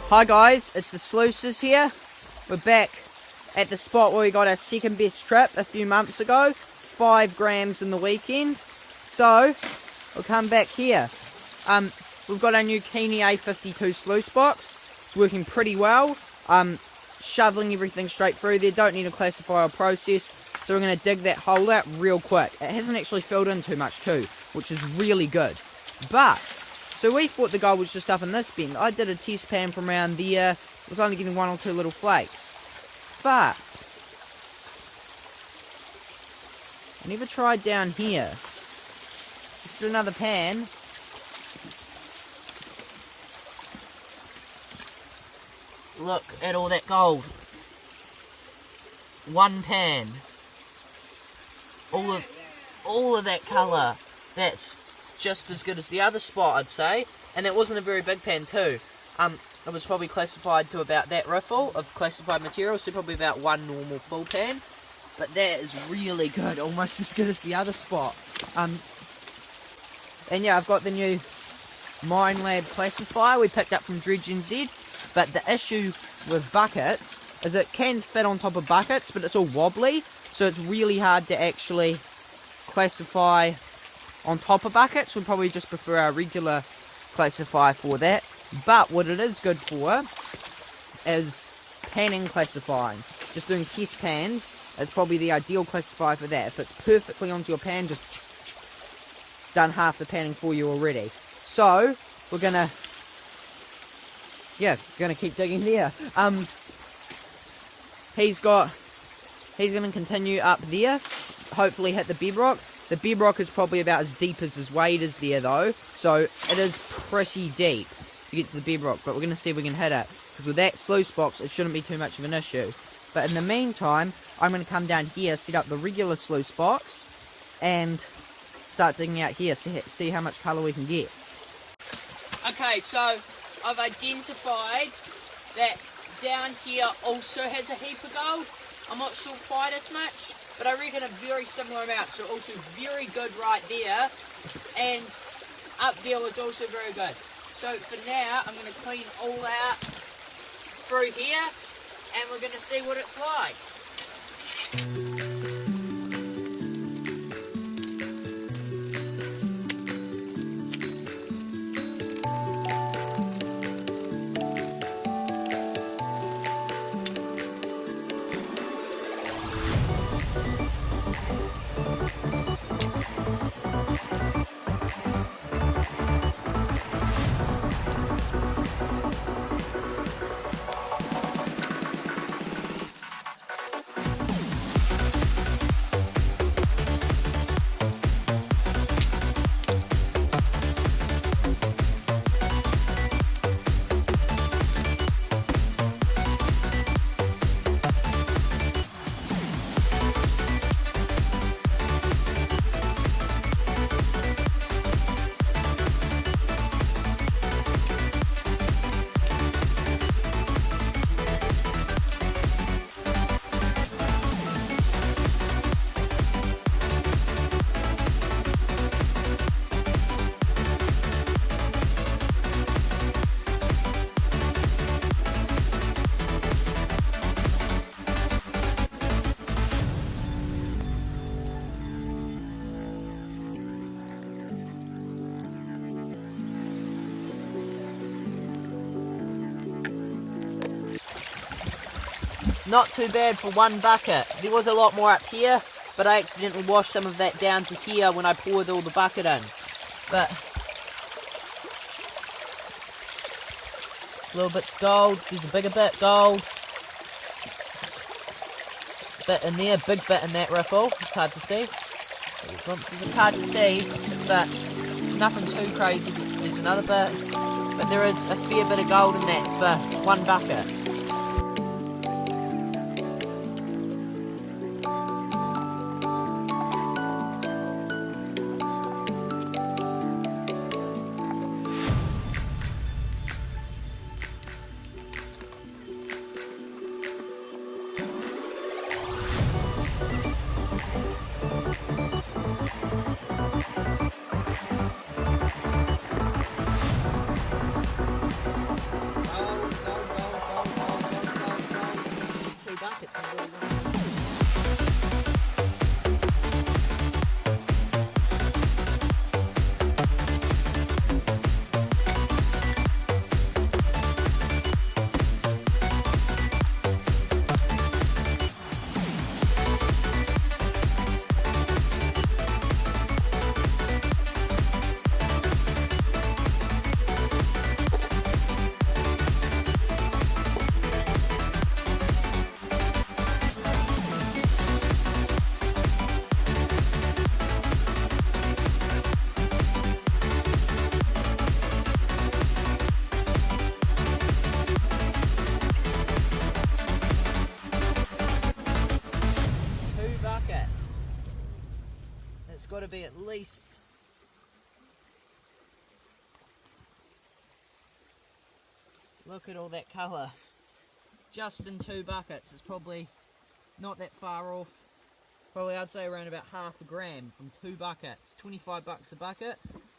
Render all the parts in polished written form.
Hi guys, it's the sluices here. We're back at the spot where we got our second best trip a few months ago. 5 grams in the weekend. So, we'll come back here. We've got our new Keene A52 sluice box. It's working pretty well. Shoveling everything straight through there. Don't need a classifier or process. So we're going to dig that hole out real quick. It hasn't actually filled in too much too, which is really good. But, so we thought the gold was just up in this bend. I did a test pan from around there. It was only getting 1 or 2 little flakes. But, I never tried down here. Just another pan. Look at all that gold. 1 pan. All of that colour. That's just as good as the other spot, I'd say. And it wasn't a very big pan too. It was probably classified to about that riffle of classified material, so probably about 1 normal full pan. But that is really good, almost as good as the other spot. And yeah, I've got the new Mine Lab classifier we picked up from Dredge NZ. But the issue with buckets is it can fit on top of buckets, but it's all wobbly, so it's really hard to actually classify on top of buckets. We'd probably just prefer our regular classifier for that. But what it is good for is panning classifying. Just doing test pans is probably the ideal classifier for that. If it's perfectly onto your pan, just done half the panning for you already. So we're gonna keep digging there. He's gonna continue up there, hopefully hit the bedrock. The bedrock is probably about as deep as his weight is there though, so it is pretty deep to get to the bedrock, but we're gonna see if we can hit it, because with that sluice box it shouldn't be too much of an issue. But in the meantime, I'm gonna come down here, set up the regular sluice box, and start digging out here, see how much colour we can get. Okay, so I've identified that down here also has a heap of gold. I'm not sure quite as much, but I reckon a very similar amount, so also very good right there, and up there was also very good. So for now, I'm going to clean all out through here, and we're going to see what it's like. Not too bad for 1 bucket. There was a lot more up here, but I accidentally washed some of that down to here when I poured all the bucket in. But little bits gold, there's a bigger bit gold. Bit in there, big bit in that riffle. It's hard to see. It's hard to see, but nothing too crazy. There's another bit, but there is a fair bit of gold in that for 1 bucket. beast. Look at all that colour. Just in 2 buckets. It's probably not that far off. Probably I'd say around about half a gram from 2 buckets. 25 bucks a bucket.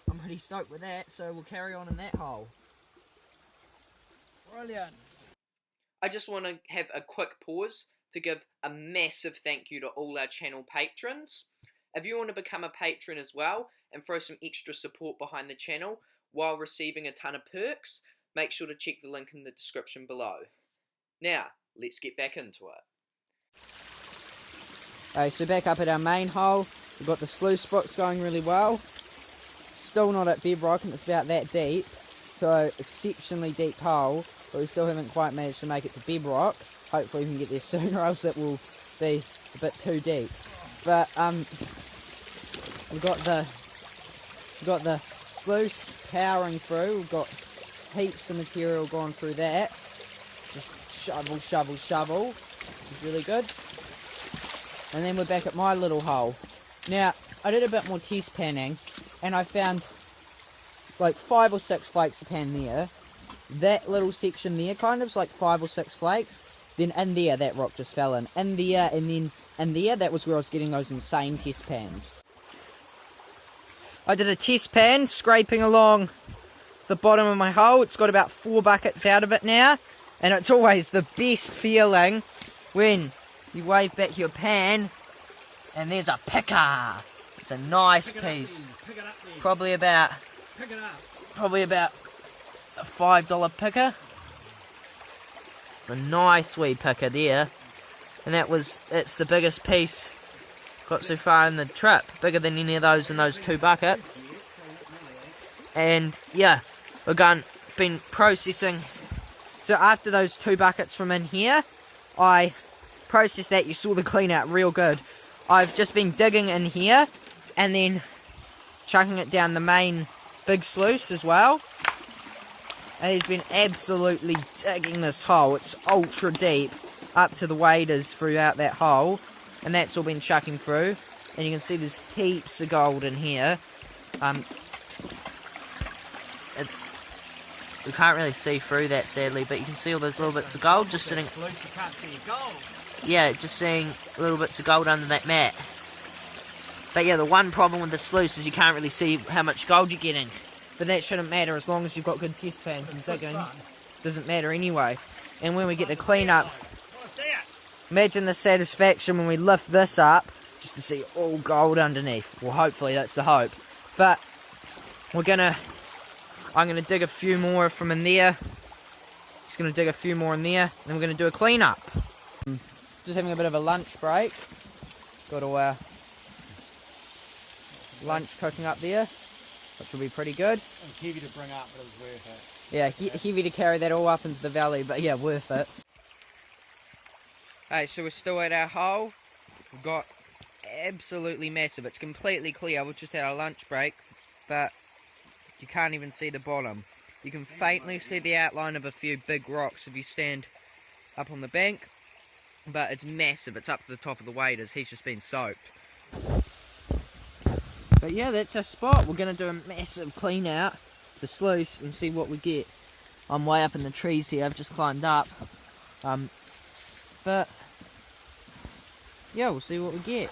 I'm pretty stoked with that, so we'll carry on in that hole. Brilliant. I just want to have a quick pause to give a massive thank you to all our channel patrons. If you want to become a patron as well and throw some extra support behind the channel while receiving a ton of perks, make sure to check the link in the description below. Now, let's get back into it. Okay, so back up at our main hole, we've got the sluice box going really well. Still not at bedrock and it's about that deep, so exceptionally deep hole, but we still haven't quite managed to make it to bedrock. Hopefully we can get there soon or else it will be a bit too deep. But we've got the sluice powering through. We've got heaps of material going through that. Just shovel, shovel, shovel. It's really good. And then we're back at my little hole. Now, I did a bit more test panning, and I found like 5 or 6 flakes of pan there. That little section there, kind of, is like 5 or 6 flakes. Then in there, that rock just fell in. In there, and then in there, that was where I was getting those insane test pans. I did a test pan, scraping along the bottom of my hole. It's got about 4 buckets out of it now. And it's always the best feeling when you wave back your pan and there's a picker. It's a nice piece. Probably about a $5 picker. It's a nice wee picker there. And it's the biggest piece got so far in the trip. Bigger than any of those in those 2 buckets. And yeah, we've been processing. So after those 2 buckets from in here, I processed that. You saw the clean out real good. I've just been digging in here and then chucking it down the main big sluice as well. And he's been absolutely digging this hole. It's ultra deep up to the waders throughout that hole, and that's all been chucking through. And you can see there's heaps of gold in here. We can't really see through that sadly, but you can see all those little bits of gold just sitting. You can't see gold. Yeah, just seeing little bits of gold under that mat. But yeah, the one problem with the sluice is you can't really see how much gold you're getting. But that shouldn't matter as long as you've got good test pans and digging. Doesn't matter anyway. And when we get the clean up, imagine the satisfaction when we lift this up just to see all gold underneath. Well, hopefully that's the hope. But I'm gonna dig a few more from in there. Just gonna dig a few more in there, and we're gonna do a clean up. Just having a bit of a lunch break. Got our lunch cooking up there, which will be pretty good. It was heavy to bring up, but it was worth it. Yeah, heavy to carry that all up into the valley, but yeah, worth it. Hey, so we're still at our hole. We've got absolutely massive. It's completely clear. We've just had our lunch break, but you can't even see the bottom. You can faintly see the outline of a few big rocks if you stand up on the bank, but it's massive. It's up to the top of the waders. He's just been soaked. But yeah, that's our spot. We're going to do a massive clean out, the sluice, and see what we get. I'm way up in the trees here. I've just climbed up. But yeah, we'll see what we get.